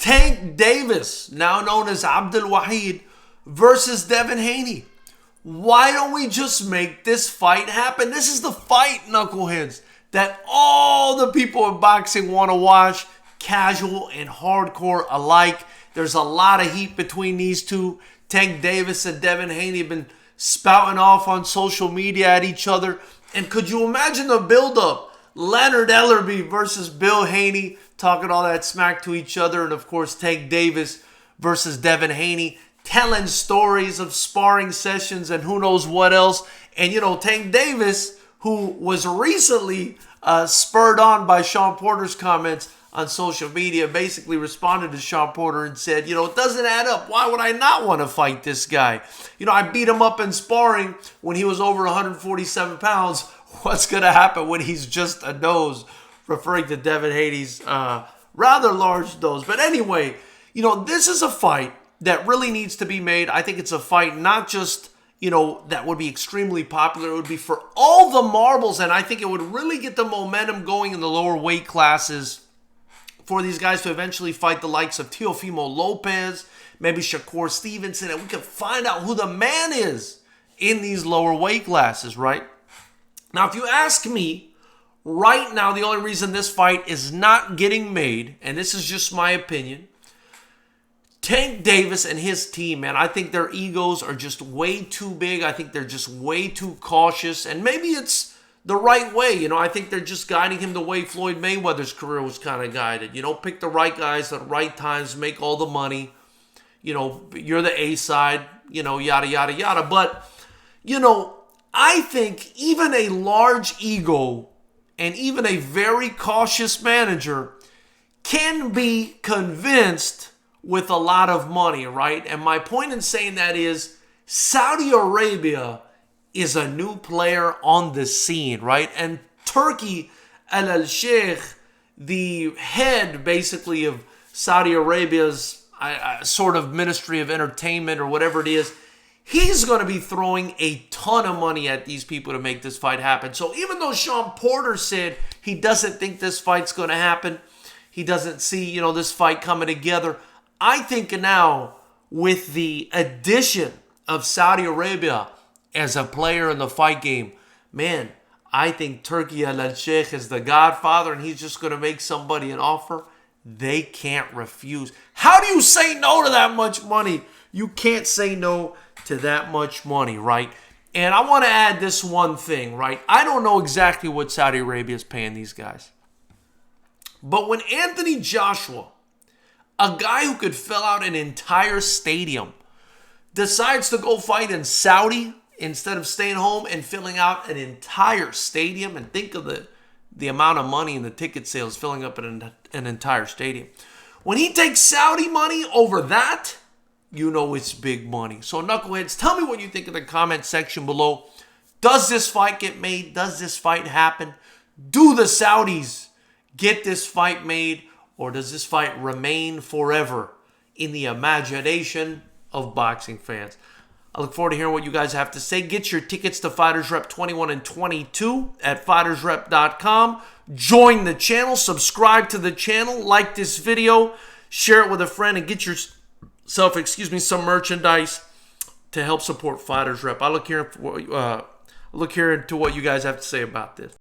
Tank Davis, now known as Abdul Wahid, versus Devin Haney. Why don't we just make this fight happen? This is the fight, knuckleheads, that all the people in boxing want to watch, casual and hardcore alike. There's a lot of heat between these two. Tank Davis and Devin Haney have been spouting off on social media at each other. And could you imagine the buildup? Leonard Ellerbe versus Bill Haney, talking all that smack to each other. And of course, Tank Davis versus Devin Haney, telling stories of sparring sessions and who knows what else. And, Tank Davis, who was recently spurred on by Sean Porter's comments on social media, basically responded to Sean Porter and said, it doesn't add up. Why would I not want to fight this guy? I beat him up in sparring when he was over 147 pounds. What's going to happen when he's just a nose? Referring to Devin Haney's rather large nose. But anyway, this is a fight that really needs to be made. I think it's a fight not just, that would be extremely popular. It would be for all the marbles, and I think it would really get the momentum going in the lower weight classes for these guys to eventually fight the likes of Teofimo Lopez, maybe Shakur Stevenson, and we can find out who the man is in these lower weight classes, right? Now, if you ask me, right now, the only reason this fight is not getting made, and this is just my opinion, Tank Davis and his team, man, I think their egos are just way too big. I think they're just way too cautious, and maybe it's the right way. I think they're just guiding him the way Floyd Mayweather's career was kind of guided. Pick the right guys at the right times, make all the money. You're the A side, yada, yada, yada. But, I think even a large ego and even a very cautious manager can be convinced with a lot of money, right? And my point in saying that is Saudi Arabia is a new player on the scene, right? And Turki Al-Sheikh, the head basically of Saudi Arabia's sort of Ministry of Entertainment or whatever it is, he's going to be throwing a ton of money at these people to make this fight happen. So even though Sean Porter said he doesn't think this fight's going to happen, he doesn't see, this fight coming together, I think now with the addition of Saudi Arabia as a player in the fight game, man, I think Turki Al-Sheikh is the godfather and he's just going to make somebody an offer they can't refuse. How do you say no to that much money? You can't say no to that much money, right? And I want to add this one thing, right? I don't know exactly what Saudi Arabia is paying these guys. But when Anthony Joshua, a guy who could fill out an entire stadium, decides to go fight in Saudi instead of staying home and filling out an entire stadium, and think of the amount of money in the ticket sales filling up an entire stadium. When he takes Saudi money over that, it's big money. So knuckleheads, tell me what you think in the comment section below. Does this fight get made? Does this fight happen? Do the Saudis get this fight made? Or does this fight remain forever in the imagination of boxing fans? I look forward to hearing what you guys have to say. Get your tickets to Fighters Rep 21 and 22 at FightersRep.com. Join the channel. Subscribe to the channel. Like this video. Share it with a friend and get yourself, some merchandise to help support Fighters Rep. I look here to what you guys have to say about this.